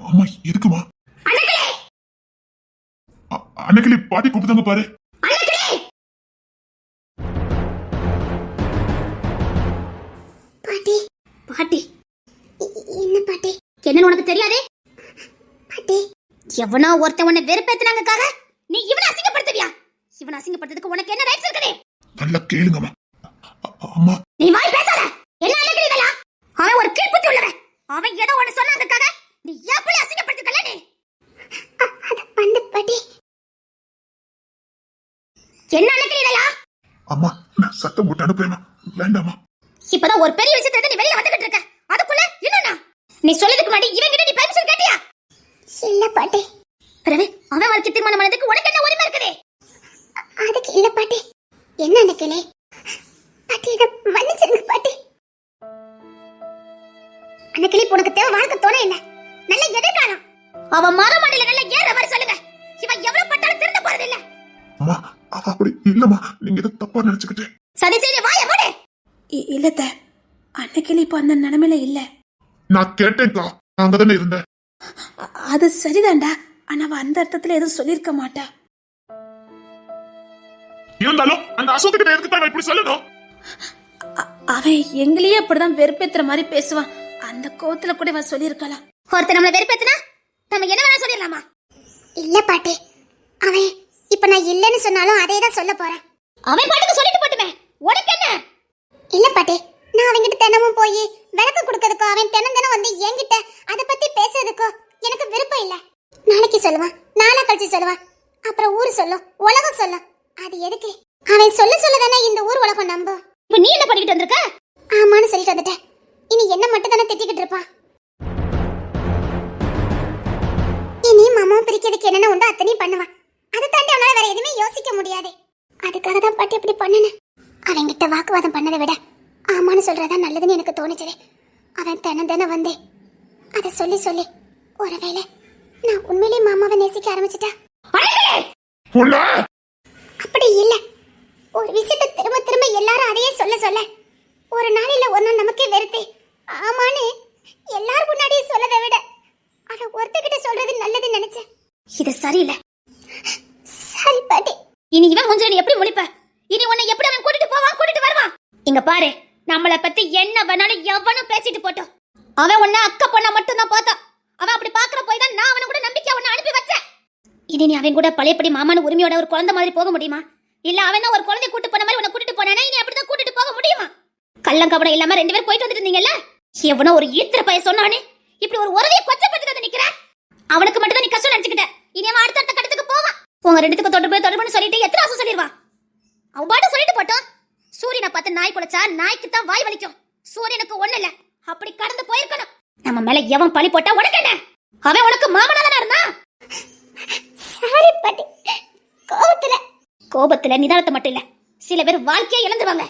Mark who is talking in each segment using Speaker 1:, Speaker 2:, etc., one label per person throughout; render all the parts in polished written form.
Speaker 1: அம்மா இருக்குமா? அன்னைக்கிளி பாட்டி கூப்பிட்டாங்க பாரு.
Speaker 2: பாட்டி பாட்டி என்ன பாட்டி? என்னன்னு உனக்கு தெரியாதே பாட்டி. எவனோ ஒருத்தன் உன்னை வெறுப்பேத்துனாங்கக்காக நீ இவனை அசிங்கப்படுத்துவியா? இவனை அசிங்கப்படுத்துறதுக்கு உனக்கு என்ன ரைட்ஸ் இருக்குது?
Speaker 1: நல்லா கேளுங்கம்மா. அம்மா
Speaker 2: நீ வாய் பேசாத. என்ன அலக்கிறீங்களா? அவன் ஒரு கீழ்ப்புத்தி உள்ளவன். அவன் ஏதோ ஒன்னு சொன்னாங்கக்காக நீ எப்படி அசிங்கப்படுத்திக்கல? நீ அது வந்து பாட்டி என்ன அலக்கிறீங்களா?
Speaker 1: அம்மா நான் சத்தம் போட்டு அனுப்புறேன். வேண்டாமா?
Speaker 2: இப்பதான் ஒரு பெரிய விஷயத்தை நீ வெளியில வந்துகிட்டு இருக்க. அதுக்குள்ள என்னன்னா நீ சொல்றதுக்கு முன்னாடி இவன் கிட்ட நீ பெர்மிஷன் கேட்டியா? இல்ல பாட்டி. பிறகு அவன் வாழ்க்கை தீர்மானம் பண்ணதுக்கு உனக்கு என்ன உரிமை இருக்குது? அதுக்கு இல்ல பாட்டி. என்ன நினைக்கலே பாட்டி, இத மன்னிச்சிருங்க பாட்டி. அன்னைக்கு உனக்கு தேவை வாழ்க்கை தோணை இல்ல, நல்ல எதிர்காலம். அவன் மரமண்டையில நல்ல ஏற மாதிரி சொல்லுங்க. இவன் எவ்வளவு பட்டாலும் திருந்த போறது இல்ல.
Speaker 1: அம்மா அப்படி இல்லம்மா, நீங்க இதை தப்பா நினைச்சுக்கிட்டு.
Speaker 2: சரி சரி வாய மூடு.
Speaker 3: இல்லத்த, அன்னைக்கு இப்ப அந்த நிலைமையில இல்ல.
Speaker 1: நான் கேட்டேன்க்கா, நான் அங்கதானே இருந்தேன்.
Speaker 3: அது சரிதான்டா, ஆனா அவ அந்த அர்த்தத்துல எதுவும் சொல்லிருக்க மாட்டா.
Speaker 1: இருந்தாலும் அந்த அசோக் கிட்ட எதுக்கு இப்படி சொல்லணும்?
Speaker 3: அவன் எங்களையே அப்படிதான் வெறுப்பேத்துற மாதிரி பேசுவான். அந்த கோவத்துல கூட அவன் சொல்லிருக்கலாம்.
Speaker 2: ஒருத்தர் நம்மள வெறுப்பேத்துனா நம்ம என்ன வேணா சொல்லிடலாமா? இல்ல பாட்டி, அவன் இப்ப நான் இல்லன்னு சொன்னாலும் அதே தான் சொல்ல போறேன். அவன் பாட்டுக்கு சொல்லிட்டு போட்டுமே, உனக்கு என்ன? இல்ல பாட்டி, நான் அவன்கிட்ட தினமும் போய் விளக்கு கொடுக்கறதுக்கோ அவன் தினம் வந்து என்கிட்ட அதை பத்தி பேசுறதுக்கோ எனக்கு விருப்பம் இல்ல. நாளைக்கு சொல்லுவான், நாளா கழிச்சு சொல்லுவான், அப்புறம் ஊர் சொல்லும், உலகம் சொல்லும். அது எதுக்கு? அவன் சொல்லதானே இந்த ஊர் உலகம் நம்பும். இப்ப நீ என்ன பண்ணிட்டு வந்திருக்க? ஆமான்னு சொல்லிட்டு வந்துட்டேன். இனி என்ன மட்டும் தானே திட்டிக்கிட்டு இருப்பான். இனி மாமா பிரிக்கிறதுக்கு என்னென்ன உண்டோ அத்தனையும் பண்ணுவான். அதை தாண்டி அவனால வேற எதுவுமே யோசிக்க முடியாது. அதுக்காக தான் பாட்டி அப்படி பண்ணனேன். அவன்கிட்ட வாக்குவாதம் பண்ணதை விட ஆமான்னு சொல்றதா நல்லதுன்னு எனக்கு தோணுச்சு. அவன் தினம் வந்து அதை சொல்லி ஒருவேளை நான் உண்மையிலேயே மாமாவை நேசிக்க ஆரம்பிச்சிட்டா. அப்படி இல்ல, ஒரு விஷயத்தை திரும்ப எல்லாரும் அதையே சொல்ல ஒரு நாள் இல்ல ஒரு நாள் நமக்கே வெறுத்து ஆமான்னு எல்லாரும் முன்னாடியே சொல்லதை விட அத ஒருத்தகிட்ட சொல்றது நல்லதுன்னு நினைச்சேன். இது சரியில்லை. சரி பாட்டி, இனி இவன் முஞ்ச நீ எப்படி முழிப்ப? இனி உன்னை எப்படி அவன் கூட்டிட்டு போவான், கூட்டிட்டு வருவான்? இங்க பாரு, நம்மள பத்தி என்ன வேணாலும் எவனும் பேசிட்டு போட்டோம். அவன் உன்ன அக்கா பொண்ணா மட்டும் தான் பார்த்தான். அவன் அப்படி பாக்குற போய் தான் நான் அவன கூட நம்பிக்கை உன்னை அனுப்பி வச்சேன். இனி நீ அவன் கூட பழையபடி மாமான உரிமையோட ஒரு குழந்தை மாதிரி போக முடியுமா? இல்ல அவன் தான் ஒரு குழந்தை கூட்டு போன மாதிரி உன்னை கூட்டிட்டு போனானே, இனி அப்படிதான் கூட்டிட்டு போக முடியுமா? கள்ளங்கபடம் இல்லாம ரெண்டு பேரும் போயிட்டு வந்துட்டு இருந்தீங்கல்ல, எவனோ ஒரு ஈத்திர பைய சொன்னானே இப்படி ஒரு உறவையை கொச்சப்படுத்தி வந்து நிக்கிற. அவனுக்கு மட்டும் தான் நீ கஷ்டம் நினைச்சுக்கிட்ட. இனி அவன் அடுத்த கட்டத்துக்கு போவான். உங்க ரெண்டுத்துக்கு தொடர்புன்னு சொல்லிட்டு எத்தனை வருஷம் சொல்லிடுவான். அவன் பாட்டு சொல்லிட்டு போட்டோம். சூரியனை பார்த்து நாய் குலைச்சா நாய்க்கு தான் வாய் வலிக்கும். சூரியனுக்கு ஒண்ணு இல்ல, அப்படி கடந்து போயிருக்கணும். நம்ம மேல எவன் பழி போட்டா உனக்கு என்ன? அவன் உனக்கு மாமனால இருந்தா. சாரி பாட்டி, கோபத்துல நிதானத்தை மட்டும் இல்ல, சில பேர் வாழ்க்கையை இழந்துருவாங்க.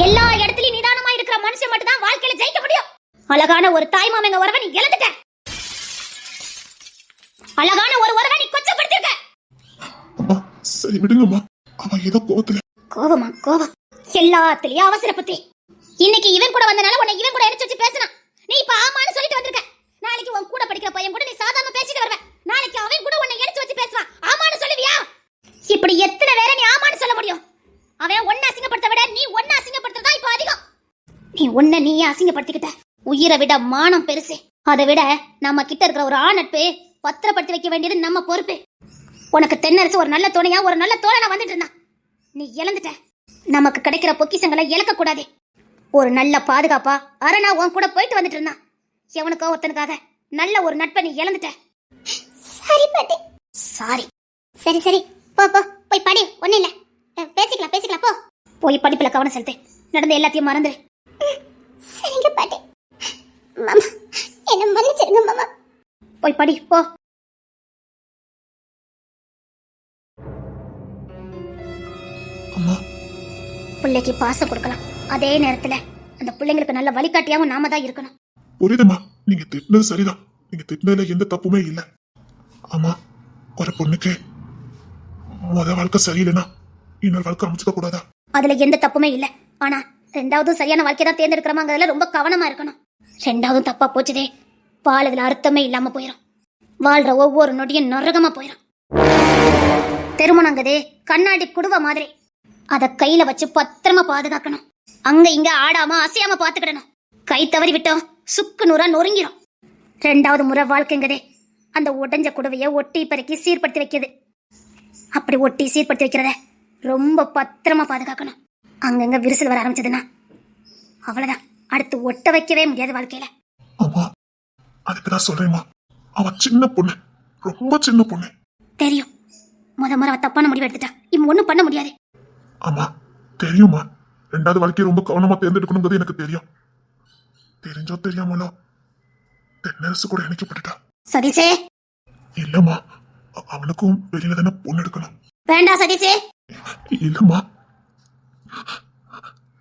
Speaker 2: எல்லா இடத்துலயும் நிதானமா இருக்கிற மனுஷன் மட்டும் தான் வாழ்க்கையில ஜெயிக்க முடியும். அழகான ஒரு தாய் மாமங்க உறவை நீ இழந்துட்ட. அழகான ஒரு உறவை நீ கொச்சப்படுத்திருக்க.
Speaker 1: அம்மா சரி விடுங்கம்மா, அவன் ஏதோ கோவமா
Speaker 2: கோவம் எல்லாத்துலயும் அவசர புத்தி. இன்னைக்கு இவன் கூட வந்தனால உன்னை இவன் கூட எடுத்து வச்சு பேசினான். நீ இப்ப ஆமான்னு சொல்லிட்டு வந்திருக்க. நாளைக்கு உன் கூட படிக்கிற பையன் கூட நீ சாதாரண பேசிட்டு வருவ. நாளைக்கு அவன் கூட உன்னை எடுத்து வச்சு பேசுவான். ஆமான்னு சொல்லுவியா? இப்படி எத்தனை வேற நீ ஆமான்னு சொல்ல முடியும்? அவன் ஒன்ன அசிங்கப்படுத்த விட நீ ஒன்ன அசிங்கப்படுத்துறதா இப்ப அதிகம். நீ ஒன்ன நீயே அசிங்கப்படுத்திக்கிட்ட. உயிரை விட மானம் பெருசு. அதை விட நம்ம கிட்ட இருக்கிற ஒரு நட்பு பத்திரப்படுத்தி வைக்க வேண்டியது நம்ம பொறுப்பு. உனக்கு தென்னரசு ஒரு நல்ல துணையா ஒரு நல்ல தோழனா வந்துட்டு இருந்தான். நீ இழந்துட்ட. நமக்கு கிடைக்கிற பொக்கிஷங்களை இழக்க கூடாது. ஒரு நல்ல பாதுகாப்பா அரணா உன் கூட போயிட்டு வந்துட்டு இருந்தான். எவனுக்கோ ஒருத்தனுக்காக நல்ல ஒரு நட்பை நீ இழந்துட்ட. சரி பாட்டி, சாரி. சரி போ போய் படி. ஒண்ணு இல்ல, பேசிக்கலாம் போ. போய் படிப்புல கவனம் செலுத்து. நடந்த எல்லாத்தையும் மறந்துரு. சரிங்க பாட்டி. மாமா என்ன மன்னிச்சிருங்க மாமா. போய் படி போ.
Speaker 1: அம்மா,
Speaker 2: பிள்ளைக்கு பாசம் கொடுக்கலாம், அதே நேரத்துல அந்த பிள்ளைங்களுக்கு நல்ல வழிகாட்டியாவும் நாம தான் இருக்கணும்.
Speaker 1: புரியுதுமா, நீங்க திட்டினது சரிதான். நீங்க திட்டினதுல எந்த தப்புமே இல்ல. ஆமா, ஒரு பொண்ணுக்கு முத வாழ்க்கை சரியில்லைன்னா இன்னொரு வாழ்க்கை அமைச்சுக்க கூடாதா?
Speaker 2: அதுல எந்த தப்புமே இல்ல. ஆனா ரெண்டாவது சரியான வாழ்க்கை தான் தேர்ந்தெடுக்கிறோமாங்கிறதுல ரொம்ப கவனமா இருக்கணும். ரெண்டாவதும் தப்பா போச்சுதே. வாழதுல அர்த்தமே இல்லாம போயிடும். வாழ்ற ஒவ்வொரு நொடியும் நரகமா போயிடும். திருமணங்கதே கண்ணாடி குடுவ மாதிரி. அத கையில வச்சு பத்திரமா பாதுகாக்கணும். அங்க இங்க ஆடாம அசையாம பாத்துக்கிடணும். கை தவறி விட்டோம் சுக்கு நூறா நொறுங்கிடும். ரெண்டாவது முறை வாழ்க்கைங்கதே அந்த உடைஞ்ச குடுவைய ஒட்டி பெருக்கி சீர்படுத்தி வைக்குது. அப்படி ஒட்டி சீர்படுத்தி வைக்கிறத ரொம்ப பத்திரமா பாதுகாக்கணும். அங்கங்க விரிசல் வர ஆரம்பிச்சதுன்னா அவ்வளவுதான். அடுத்து ஒட்ட வைக்கவே முடியாது வாழ்க்கையில.
Speaker 1: அம்மா அதுக்குதான் சொல்றேம்மா, அவ சின்ன பொண்ணு, ரொம்ப சின்ன பொண்ணு.
Speaker 2: தெரியும். முறை அவ தப்பான முடிவு எடுத்துட்டா. இவன் ஒண்ணும் பண்ண முடியாது.
Speaker 1: ஆமா தெரியுமா, ரெண்டாவது வாழ்க்கையை ரொம்ப கவனமா தேர்ந்தெடுக்கணுங்கிறது எனக்கு தெரியும். தெரிஞ்சோ தெரியாமலோ தென்னரசு கூட இணைக்கப்பட்டுட்டா.
Speaker 2: சதீஷே.
Speaker 1: இல்லம்மா, அவனுக்கும் வெளியில தானே பொண்ணு எடுக்கணும்.
Speaker 2: வேண்டாம் சதீஷே.
Speaker 1: இல்லம்மா,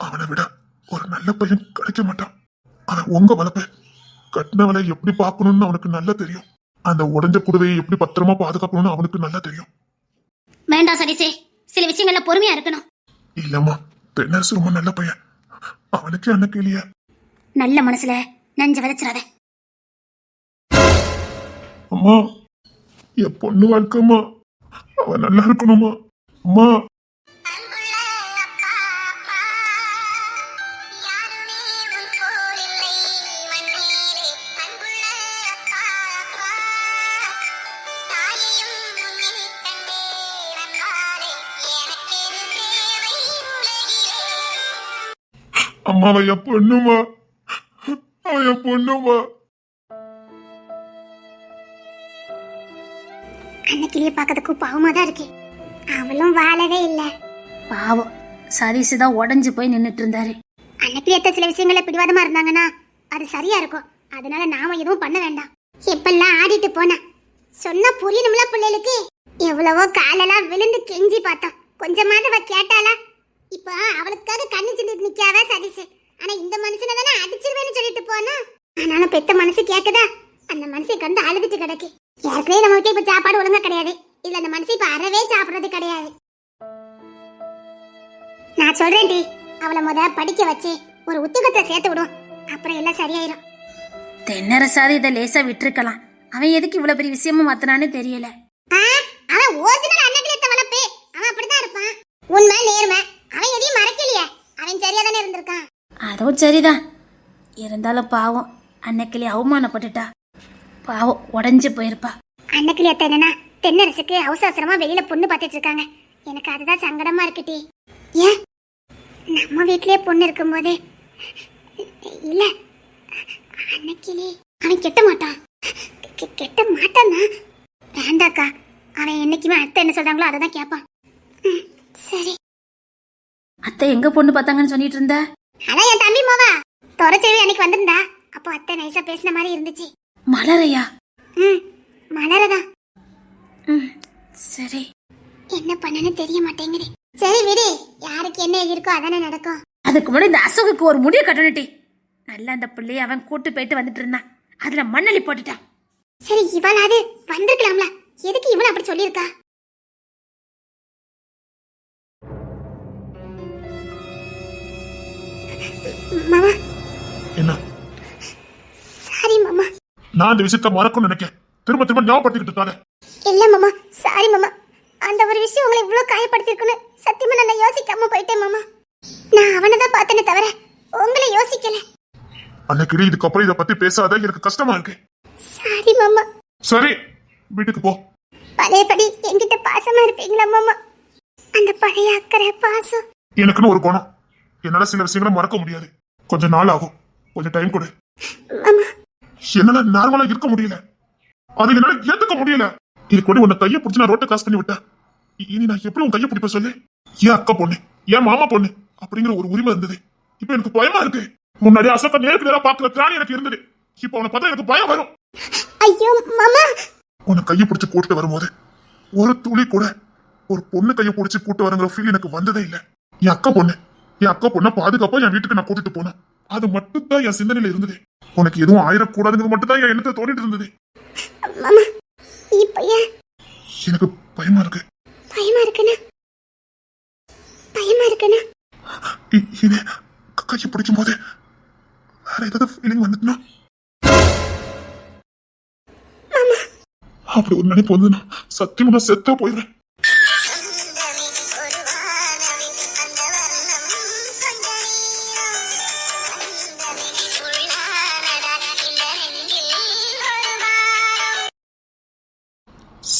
Speaker 1: அவனை விட ஒரு நல்ல பையன் கிடைக்க மாட்டான். அவன் உங்க வளர்ப்ப கட்டினவளை எப்படி பார்க்கணும்னு அவனுக்கு நல்லா தெரியும். அந்த உடைஞ்ச குடுவையை எப்படி பத்திரமா பாதுகாக்கணும்னு அவனுக்கு நல்லா தெரியும்.
Speaker 2: வேண்டாம் சதீஷே, சில விஷயங்கள்ல பொறுமையா இருக்கணும்.
Speaker 1: இல்லம்மா, தென்னரசு ரொம்ப நல்ல பையன். அவனுக்கு அன்னைக்கு இல்லையா
Speaker 2: நல்ல மனசுல நெஞ்ச விதைச்சிடாத.
Speaker 1: அம்மா என் பொண்ணு வாழ்க்கைம்மா, அவன் நல்லா இருக்கணுமா அம்மா. அம்மா அவன் என் பொண்ணுமா, அவன் என் பொண்ணுமா.
Speaker 2: அன்னைக்கிலேயே பார்க்கறதுக்கு பாவமா தான் இருக்கு. அவளும் வாழவே இல்ல.
Speaker 3: பாவம் சதீஷ் தான் உடஞ்சு போய் நின்னுட்டு இருந்தாரு.
Speaker 2: அன்னைக்கு சில விஷயங்கள பிடிவாதமா இருந்தாங்கன்னா அது சரியா இருக்கும். அதனால நாம எதுவும் பண்ண வேண்டாம். எப்பெல்லாம் ஆடிட்டு போனா சொன்னா புரியணும்ல பிள்ளைகளுக்கு. எவ்வளவோ காலெல்லாம் விழுந்து கெஞ்சி பார்த்தோம். கொஞ்சமாவது அவ கேட்டாளா? இப்ப அவளுக்காக கண்ணு சிந்திட்டு நிக்காவ சதீஷ். ஆனா இந்த மனுஷனை தானே அடிச்சிருவேன்னு சொல்லிட்டு போனா. ஆனாலும் பெத்த மனசு கேக்குதா? அந்த மனசை கண்டு அழுதுட்டு கிடக்கு. ஏற்கனவே நம்ம வீட்டுல இப்ப சாப்பாடு ஒழுங்கா கிடையாது. இல்ல அந்த மனசை இப்ப அறவே சாப்பிடுறது கிடையாது. நான் சொல்றேன் டி, அவளை முத படிக்க வச்சு ஒரு உத்தியோகத்தை சேர்த்து விடும். அப்புறம் எல்லாம் சரியாயிரும்.
Speaker 3: தென்னரசாரி இதை லேசா விட்டுருக்கலாம். அவன் எதுக்கு இவ்வளவு பெரிய விஷயமும் மாத்தினான்னு தெரியல.
Speaker 2: அவன் ஒரிஜினல் அன்னகிலேத்த வளர்ப்பு. அவன் அப்படிதான் இருப்பான். உண்மை நேர்மை. அவன் எதையும் மறைக்கலையே. அவன் சரியா தானே இருந்திருக்கான்.
Speaker 3: அதுவும் சரிதான். இருந்தாலும் பாவம் அன்னைக்கிளி அவமானப்பட்டுட்டா. பாவம் உடஞ்சு போயிருப்பா.
Speaker 2: அன்னகிலேத்த என்னன்னா தென்னரசுக்கு அவசரமா வெளியில பொண்ணு பார்த்துட்டு இருக்காங்க. எனக்கு அதுதான் சங்கடமா இருக்குட்டி. ஏன் நம்ம வீட்லயே பொண்ணு இருக்கும்போது இல்ல அன்னைக்கிளி அவன் கெட்ட மாட்டான். கெட்ட மாட்டான்னா வேண்டாக்கா. அவன் என்னைக்குமே அத்தை என்ன சொல்றாங்களோ அதை தான் கேட்பான். சரி.
Speaker 3: அத்தை எங்க பொண்ணு பார்த்தாங்கன்னு சொல்லிட்டு இருந்த?
Speaker 2: அதான் என் தம்பி மோவா தொலைச்சேவி அன்னைக்கு வந்திருந்தா. அப்போ அத்தை நைஸா பேசின மாதிரி இருந்துச்சு.
Speaker 3: மலரையா?
Speaker 2: மலரதான்.
Speaker 3: சரி.
Speaker 2: என்ன பண்ணனு தெரிய மாட்டேங்குது. சரி விடு, யாருக்கு என்ன இருக்கோ அதானே நடக்கும்.
Speaker 3: அதுக்கு முன்னாடி இந்த அசோகுக்கு ஒரு முடிவு கட்டணுட்டி. நல்லா அந்த பிள்ளைய அவன் கூட்டு போயிட்டு வந்துட்டு இருந்தான். அதுல மண்ணள்ளி போட்டுட்டான்.
Speaker 2: சரி இவளாவது வந்திருக்கலாம்ல. எதுக்கு இவன் அப்படி சொல்லியிருக்கா? மாமா.
Speaker 1: என்ன?
Speaker 2: சாரி மாமா.
Speaker 1: நான் இந்த விஷயத்தை மறக்கணும்னு நினைக்கிறேன். திரும்ப திரும்ப ஞாபகப்படுத்திக்கிட்டு இருக்கானே.
Speaker 2: இல்ல மாமா, சாரி மாமா. அந்த ஒரு விஷயம் உங்களை இவ்வளவு காயப்படுத்திருக்குன்னு சத்தியமா நான் யோசிக்காம போயிட்டேன் மாமா. நான் அவனை தான் பார்த்தேனே தவிர உங்களை யோசிக்கல.
Speaker 1: அன்னைக்கு இதுக்கப்புறம் இதை பத்தி பேசாத, எனக்கு கஷ்டமா இருக்கு.
Speaker 2: சாரி மாமா.
Speaker 1: சரி வீட்டுக்கு போ.
Speaker 2: பழையபடி என்கிட்ட பாசமா இருப்பீங்களா மாமா? அந்த பழைய அக்கறை பாசம்.
Speaker 1: எனக்குன்னு ஒரு குணம். என்னால சில விஷயங்களை மறக்க முடியாது. கொஞ்சம் நாள் ஆகும். கொஞ்சம் டைம் கொடு.
Speaker 2: மாமா
Speaker 1: என்னால நார்மலா இருக்க முடியல. அது என்னால ஏத்துக்க முடியல. இது கூட உன்னை கையை பிடிச்சி நான் ரோட்டை கிராஸ் பண்ணி விட்டேன். இனி நான் எப்படி உன் கையை பிடிப்ப சொல்லு? ஏன் அக்கா பொண்ணு, ஏன் மாமா பொண்ணு அப்படிங்கிற ஒரு உரிமை இருந்தது. இப்ப எனக்கு பயமா இருக்கு. முன்னாடி அசோக்க நேருக்கு நேரா பாக்குற திராணி எனக்கு இருந்தது. இப்ப உன்னை பார்த்தா எனக்கு பயம் வரும்.
Speaker 2: ஐயோ மாமா.
Speaker 1: உன்னை கையை பிடிச்சி கூட்டு வரும்போது ஒரு துளி கூட ஒரு பொண்ணு கையை பிடிச்சி கூட்டு வரங்கிற ஃபீல் எனக்கு வந்ததே இல்லை. என் அக்கா பொண்ணை பாதுகாப்பா என் வீட்டுக்கு நான் கூட்டிட்டு போனேன். அது மட்டும் தான் என் சிந்தனையில இருந்தது. உனக்கு எதுவும் ஆயிரக்கூடாதுங்கிறது மட்டும் தான் என் எண்ணத்தை தோண்டிட்டு இருந்தது.
Speaker 2: மாமா இப்ப ஏன்
Speaker 1: எனக்கு பயமா இருக்கு.
Speaker 2: பயமா இருக்குன்னா கையை பிடிக்கும் போது
Speaker 1: வேற ஏதாவது ஃபீலிங் வந்துட்டுனா அப்படி ஒரு நினைப்பு வந்து நான் சத்தியமா நான் செத்தா போயிடுவேன்.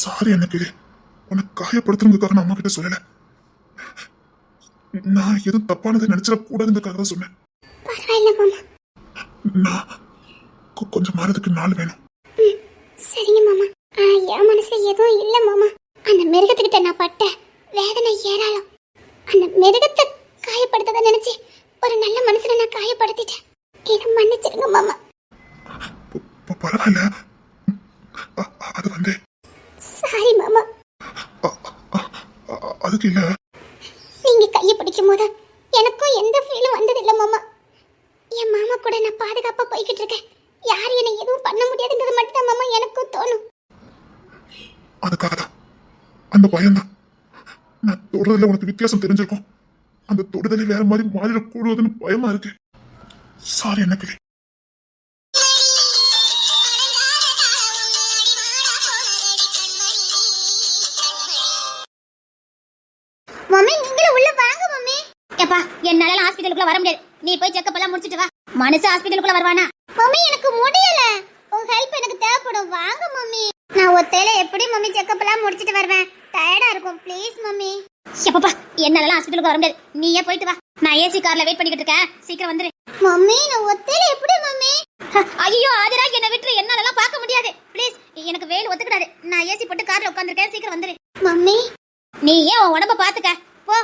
Speaker 1: சாரி எனக்கு உன்னை காயப்படுத்துறதுக்காக நான் அம்மா கிட்ட சொல்லல. நான் எதுவும் தப்பானதை நினைச்சிட கூடாதுன்றதுக்காக தான் சொன்னேன்.
Speaker 2: பரவாயில்ல மாமா.
Speaker 1: நான் கொஞ்சம் மாறதுக்கு நாள் வேணும்.
Speaker 2: சரிங்க மாமா. என் மனசுல எதுவும் இல்ல மாமா. அந்த மிருகத்துக்கிட்ட நான் பட்ட வேதனை ஏராளம். அந்த மிருகத்தை காயப்படுத்தத நினைச்சு ஒரு நல்ல மனுஷனை நான் காயப்படுத்திட்டேன். என்ன மன்னிச்சிருங்க மாமா.
Speaker 1: பரவாயில்ல. அது வந்து
Speaker 2: சாரி மாமா.
Speaker 1: அதுக்கு இல்ல.
Speaker 2: நீங்க கையை பிடிக்கும் போது எனக்கும் எந்த ஃபீலும் வந்தது இல்ல மாமா. என் மாமா கூட நான் பாதுகாப்பா போய்கிட்டு இருக்கேன். யாரும் என்ன எதுவும் பண்ண முடியாதுங்கிறது மட்டும் தான் மாமா எனக்கும் தோணும்.
Speaker 1: அதுக்காக தான் அந்த பயம்தான். நான் தொடுறதுல உனக்கு வித்தியாசம் தெரிஞ்சிருக்கும். அந்த தொடுதலை வேற மாதிரி மாறிடக்கூடாதுன்னு பயமா இருக்கு. சாரி எனக்கு.
Speaker 2: மம்மி நீங்களும் உள்ள வாங்க மம்மி.
Speaker 3: ஏப்பா என்னால ஹாஸ்பிடலுக்குள்ள வர முடியாது. நீ போய் செக்கப் எல்லாம் முடிச்சிட்டு வா. மனசு ஹாஸ்பிடலுக்குள்ள வருவானா?
Speaker 2: மம்மி எனக்கு முடியல. உங்க ஹெல்ப் எனக்கு தேவைப்படும். வாங்க மம்மி. நான் ஒத்தையில எப்படி மம்மி செக்கப் எல்லாம் முடிச்சிட்டு வருவேன்? டயர்டா இருக்கும். Please mummy.
Speaker 3: எப்பப்பா என்னால ஹாஸ்பிடலுக்கு வர முடியாது. நீயே போயிட்டு வா. நான் ஏசி கார்ல வெயிட் பண்ணிக்கிட்டு இருக்கேன். சீக்கிரம் வந்துரு.
Speaker 2: மம்மி நான் ஒத்தையில எப்படி மம்மி?
Speaker 3: ஐயோ ஆதிரா என்ன விட்டு என்னாலலாம் பார்க்க முடியாது. ப்ளீஸ் எனக்கு வேலை ஒத்துக்கிடாது. நான் ஏசி போட்டு கார்ல உட்கார்ந்திருக்கேன். சீக்கிரம் வந்துரு.
Speaker 2: மம்மி
Speaker 3: நீ ஏன் உன் உடம்ப பாத்துக்க போ.